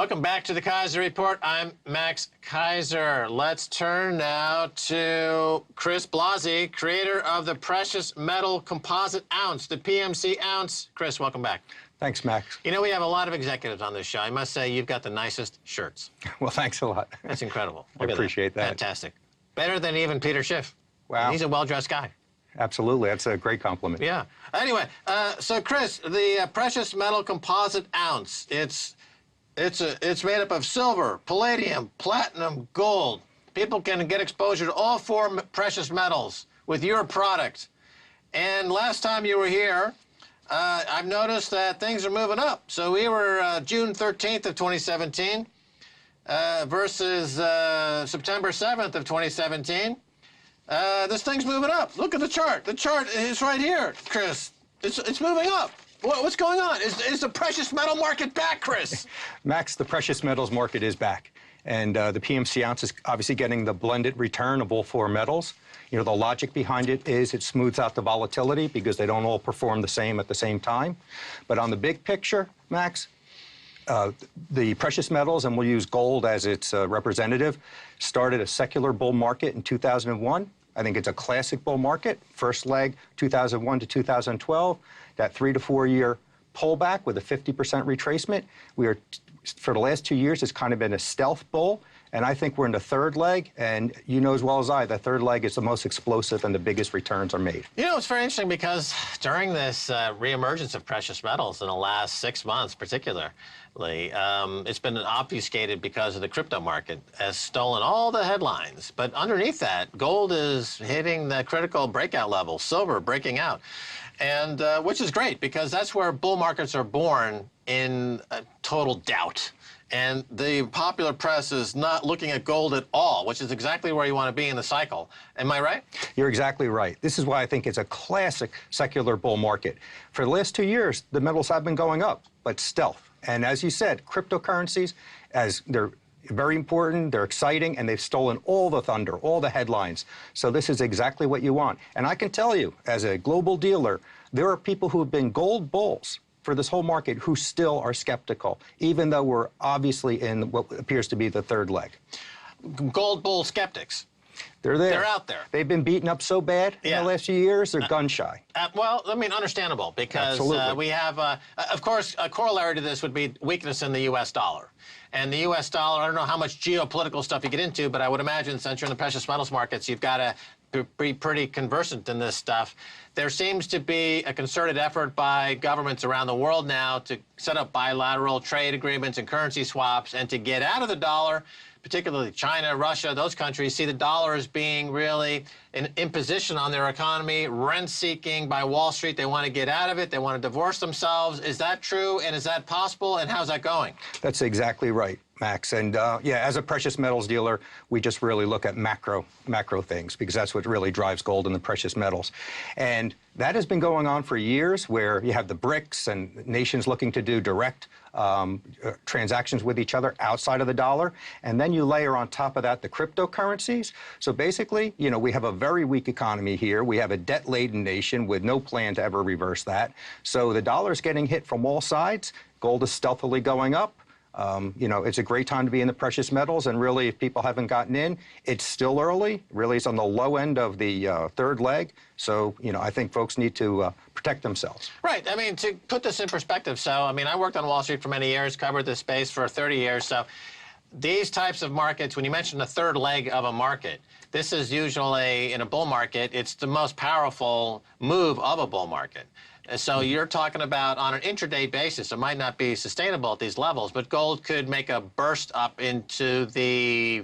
Welcome back to the Keiser Report. I'm Max Keiser. Let's turn now to Chris Blasi, creator of the precious metal composite ounce, the PMC Ounce. Chris, welcome back. Thanks, Max. You know, we have a lot of executives on this show. I must say, you've got the nicest shirts. Well, thanks a lot. That's incredible. I appreciate that. Fantastic. Better than even Peter Schiff. Wow. He's a well-dressed guy. Absolutely. That's a great compliment. Yeah. Anyway, so Chris, the precious metal composite ounce, it's made up of silver, palladium, platinum, gold. People can get exposure to all four precious metals with your product. And last time you were here, I've noticed that things are moving up. So we were June 13th of 2017 versus September 7th of 2017. This thing's moving up. Look at the chart. The chart is right here, Chris. It's moving up. What's going on? Is the precious metal market back, Chris? Max, the precious metals market is back. And the PMC ounce is obviously getting the blended return of all four metals. You know, the logic behind it is it smooths out the volatility because they don't all perform the same at the same time. But on the big picture, Max, the precious metals, and we'll use gold as its representative, started a secular bull market in 2001. I think it's a classic bull market. First leg, 2001 to 2012, that 3 to 4 year pullback with a 50% retracement. We are, for the last 2 years, it's kind of been a stealth bull. And I think we're in the third leg, and you know as well as I, the third leg is the most explosive and the biggest returns are made. You know, it's very interesting because during this reemergence of precious metals in the last 6 months particularly, it's been obfuscated because of the crypto market has stolen all the headlines. But underneath that, gold is hitting the critical breakout level, silver breaking out, and which is great because that's where bull markets are born, in total doubt. And the popular press is not looking at gold at all, which is exactly where you want to be in the cycle. Am I right? You're exactly right. This is why I think it's a classic secular bull market. For the last 2 years, the metals have been going up, but stealth. And as you said, cryptocurrencies, as they're very important, they're exciting, and they've stolen all the thunder, all the headlines. So this is exactly what you want. And I can tell you, as a global dealer, there are people who have been gold bulls for this whole market who still are skeptical, even though we're obviously in what appears to be the third leg. Gold bull skeptics. They're there. They're out there. They've been beaten up so bad in the last few years, they're gun shy. Well, I mean, understandable, because we have, of course, a corollary to this would be weakness in the U.S. dollar. And the U.S. dollar, I don't know how much geopolitical stuff you get into, but I would imagine since you're in the precious metals markets, you've got to be pretty conversant in this stuff. There seems to be a concerted effort by governments around the world now to set up bilateral trade agreements and currency swaps and to get out of the dollar, particularly China, Russia, those countries see the dollar as being really an imposition on their economy, rent-seeking by Wall Street. They want to get out of it. They want to divorce themselves. Is that true, and is that possible, and how's that going? That's exactly right, Max. And yeah, as a precious metals dealer, we just really look at macro things because that's what really drives gold and the precious metals. And that has been going on for years, where you have the BRICS and nations looking to do direct transactions with each other outside of the dollar. And then you layer on top of that the cryptocurrencies. So basically, you know, we have a very weak economy here. We have a debt-laden nation with no plan to ever reverse that. So the dollar's getting hit from all sides. Gold is stealthily going up. You know, it's a great time to be in the precious metals, and really, if people haven't gotten in, it's still early. Really, it's on the low end of the third leg. So, you know, I think folks need to protect themselves. Right. I mean, to put this in perspective, so, I mean, I worked on Wall Street for many years, covered this space for 30 years. So these types of markets, when you mention the third leg of a market, this is usually, in a bull market, it's the most powerful move of a bull market. So you're talking about on an intraday basis, it might not be sustainable at these levels, but gold could make a burst up into the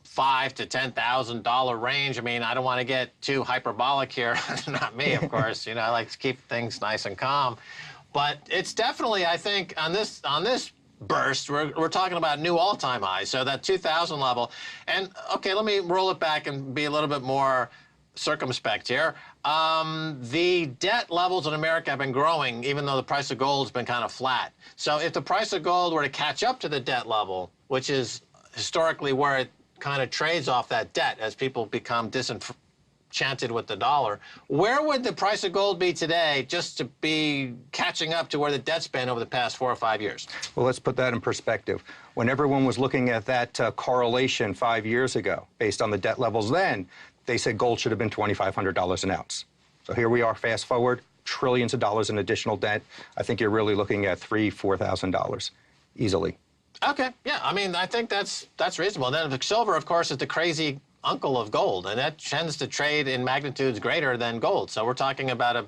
$5,000 to $10,000 range. I mean, I don't want to get too hyperbolic here. Not me, of course. You know, I like to keep things nice and calm. But it's definitely, I think, on this burst, we're talking about new all-time highs. So that 2000 level. And, okay, let me roll it back and be a little bit more circumspect here. The debt levels in America have been growing, even though the price of gold has been kind of flat. So if the price of gold were to catch up to the debt level, which is historically where it kind of trades off that debt as people become chanted with the dollar. Where would the price of gold be today just to be catching up to where the debt's been over the past 4 or 5 years? Well, let's put that in perspective. When everyone was looking at that correlation 5 years ago, based on the debt levels then, they said gold should have been $2,500 an ounce. So here we are, fast forward, trillions of dollars in additional debt. I think you're really looking at $3,000, $4,000 easily. Okay, yeah, I mean, I think that's reasonable. Then the silver, of course, is the crazy uncle of gold, and that tends to trade in magnitudes greater than gold. So we're talking about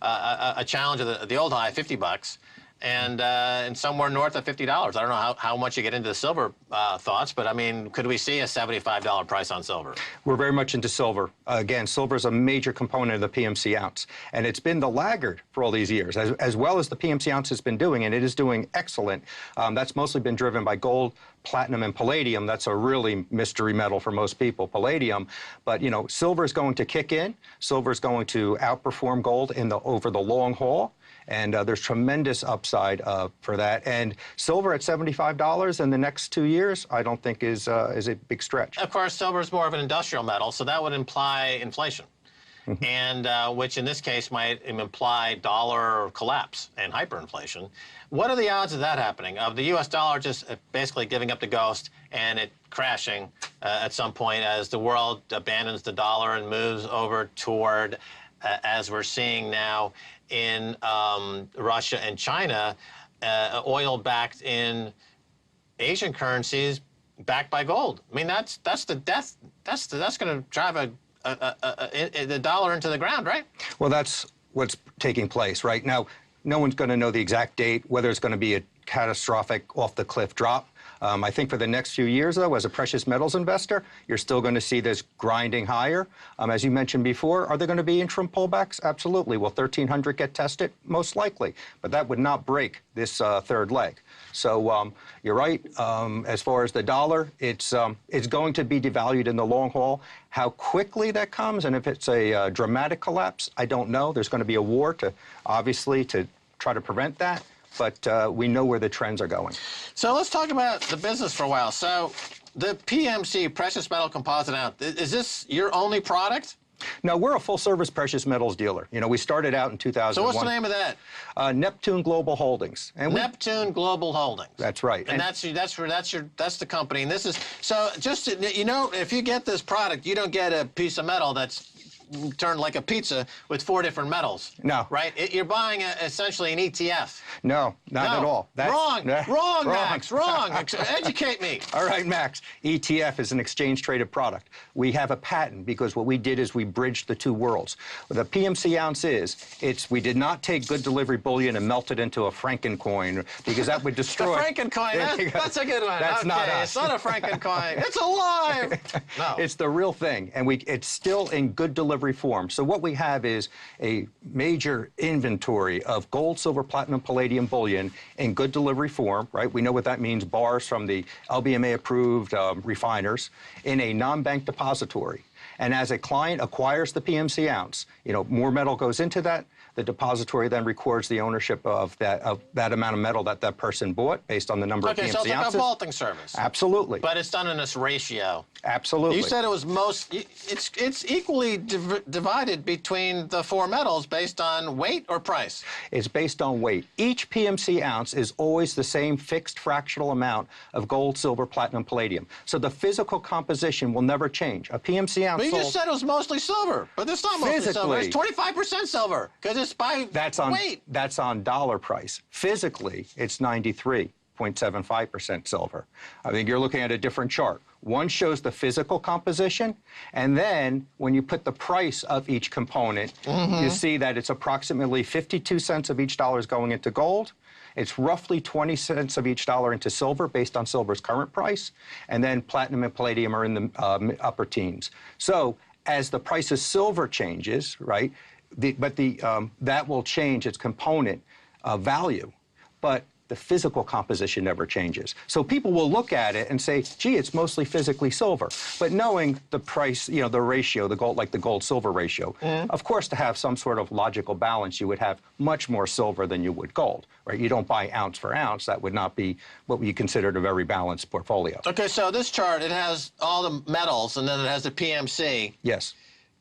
a challenge of the old high, $50, and somewhere north of $50. I don't know how much you get into the silver thoughts, but I mean, could we see a $75 price on silver? We're very much into silver. Again, silver is a major component of the PMC ounce, and it's been the laggard for all these years, as well as the PMC ounce has been doing, and it is doing excellent. That's mostly been driven by gold, platinum, and palladium. That's a really mystery metal for most people, palladium. But, you know, silver is going to kick in. Silver is going to outperform gold over the long haul. And there's tremendous upside for that. And silver at $75 in the next 2 years, I don't think is a big stretch. Of course, silver is more of an industrial metal, so that would imply inflation. And which in this case might imply dollar collapse and hyperinflation. What are the odds of that happening? Of the U.S. dollar just basically giving up the ghost and it crashing at some point as the world abandons the dollar and moves over toward, as we're seeing now in Russia and China, oil backed in Asian currencies backed by gold? I mean, that's the death. That's going to drive the dollar into the ground, right? Well, that's what's taking place right now. No one's going to know the exact date, whether it's going to be a catastrophic off-the-cliff drop. I think for the next few years, though, as a precious metals investor, you're still going to see this grinding higher. As you mentioned before, are there going to be interim pullbacks? Absolutely. Will 1,300 get tested? Most likely. But that would not break this third leg. So you're right. As far as the dollar, it's going to be devalued in the long haul. How quickly that comes, and if it's a dramatic collapse, I don't know. There's going to be a war obviously to try to prevent that. But we know where the trends are going. So let's talk about the business for a while. So the PMC, Precious Metal Composite Ounce, is this your only product? No, we're a full-service precious metals dealer. You know, we started out in 2001. So what's the name of that? Neptune Global Holdings. And Neptune Global Holdings. That's right. And that's the company. And this is, so just, you know, if you get this product, you don't get a piece of metal that's turned like a pizza with 4 different metals. No. Right? You're buying essentially an ETF. No, not at all. Wrong, Max, wrong. Educate me. All right, Max. ETF is an exchange-traded product. We have a patent because what we did is we bridged the two worlds. What the PMC ounce we did not take good delivery bullion and melt it into a Frankencoin because that would destroy. The Frankencoin, that's a good one. That's okay, not us. It's not a Frankencoin. It's alive. No. It's the real thing, and it's still in good delivery form. So what we have is a major inventory of gold, silver, platinum, palladium bullion in good delivery form, right? We know what that means, bars from the LBMA-approved refiners in a non-bank depository. And as a client acquires the PMC ounce, you know, more metal goes into that. The depository then records the ownership of that amount of metal that person bought based on the number of PMC ounces. Okay, so it's like a vaulting service. Absolutely. But it's done in this ratio. Absolutely. You said it was it's equally divided between the 4 metals based on weight or price? It's based on weight. Each PMC ounce is always the same fixed fractional amount of gold, silver, platinum, palladium. So the physical composition will never change. A PMC ounce But you just said it was mostly silver. But it's not mostly silver. It's 25% silver because it's by weight. That's on dollar price. Physically, it's 93.75% silver. I think you're looking at a different chart. One shows the physical composition, and then when you put the price of each component, you see that it's approximately 52 cents of each dollar is going into gold. It's roughly 20 cents of each dollar into silver based on silver's current price, and then platinum and palladium are in the upper teens. So as the price of silver changes, right, that will change its component value, but the physical composition never changes. So people will look at it and say, gee, it's mostly physically silver. But knowing the price, you know, the ratio, the gold, like the gold-silver ratio, of course, to have some sort of logical balance, you would have much more silver than you would gold, right? You don't buy ounce for ounce. That would not be what we considered a very balanced portfolio. Okay, so this chart, it has all the metals, and then it has the PMC. Yes.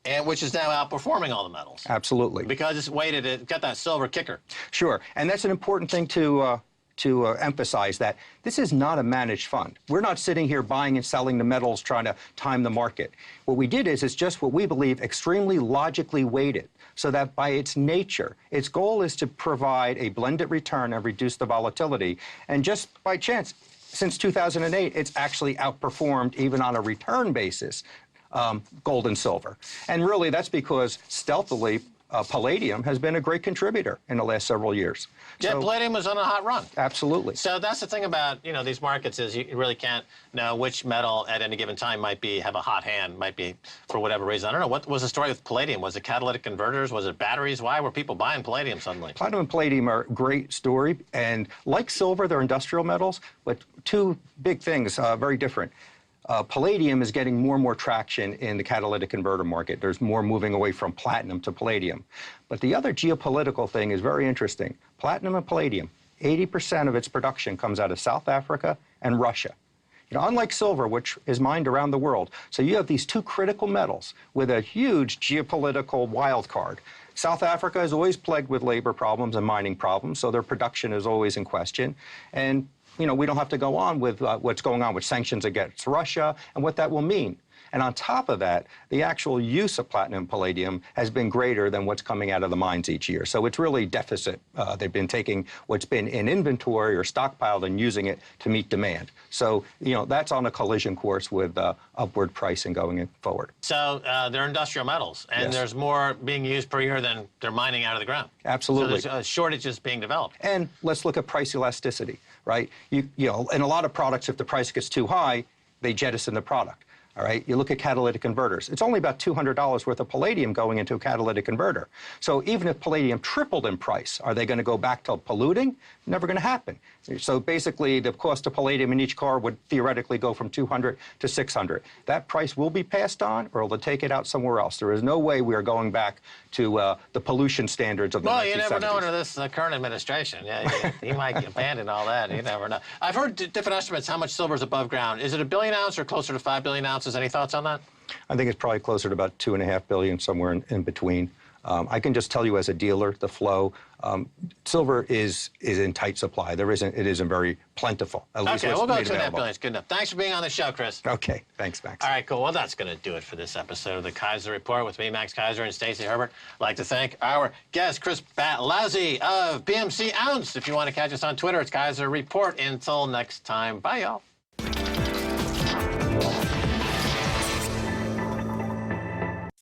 and which is now outperforming all the metals. Absolutely. Because it's weighted, it's got that silver kicker. Sure, and that's an important thing to emphasize, that this is not a managed fund. We're not sitting here buying and selling the metals trying to time the market. What we did is it's just what we believe extremely logically weighted, so that by its nature, its goal is to provide a blended return and reduce the volatility. And just by chance, since 2008, it's actually outperformed, even on a return basis, gold and silver. And really, that's because stealthily, palladium has been a great contributor in the last several years. Yeah, So, palladium was on a hot run. absolutely. So that's the thing about, these markets, is you really can't know which metal at any given time have a hot hand, might be for whatever reason. I don't know. What was the story with palladium? Was it catalytic converters? Was it batteries? Why were people buying palladium suddenly? Platinum and palladium are a great story, and like silver, they're industrial metals, but two big things, very different. Palladium is getting more and more traction in the catalytic converter market. There's more moving away from platinum to palladium. But the other geopolitical thing is very interesting. Platinum and palladium, 80% of its production comes out of South Africa and Russia. Unlike silver, which is mined around the world. So you have these two critical metals with a huge geopolitical wild card. South Africa is always plagued with labor problems and mining problems, so their production is always in question. And we don't have to go on with what's going on with sanctions against Russia and what that will mean. And on top of that, the actual use of platinum and palladium has been greater than what's coming out of the mines each year. So it's really deficit. They've been taking what's been in inventory or stockpiled and using it to meet demand. So, that's on a collision course with upward pricing going forward. So they're industrial metals, and Yes. there's more being used per year than they're mining out of the ground. Absolutely. So there's shortages being developed. And let's look at price elasticity, right? In a lot of products, if the price gets too high, they jettison the product. All right, you look at catalytic converters. It's only about $200 worth of palladium going into a catalytic converter. So even if palladium tripled in price, are they going to go back to polluting? Never going to happen. So basically, the cost of palladium in each car would theoretically go from $200 to $600. That price will be passed on, or they'll take it out somewhere else. There is no way we are going back to the pollution standards of the 1970s. Well, you never know under this current administration. Yeah, he might abandon all that. You never know. I've heard different estimates how much silver is above ground. Is it 1 billion ounce or closer to 5 billion ounces? Any thoughts on that? I think it's probably closer to about 2.5 billion, somewhere in between. I can just tell you as a dealer, the flow, silver is in tight supply. It isn't very plentiful. At least Okay, we'll go 2.5 available. billion. It's good enough. Thanks for being on the show, Chris. Okay, thanks, Max. All right, cool. Well, that's going to do it for this episode of the Keiser Report with me, Max Keiser, and Stacey Herbert. I'd like to thank our guest, Chris Batlazzi of PMC Ounce. If you want to catch us on Twitter, it's Keiser Report. Until next time, bye, y'all.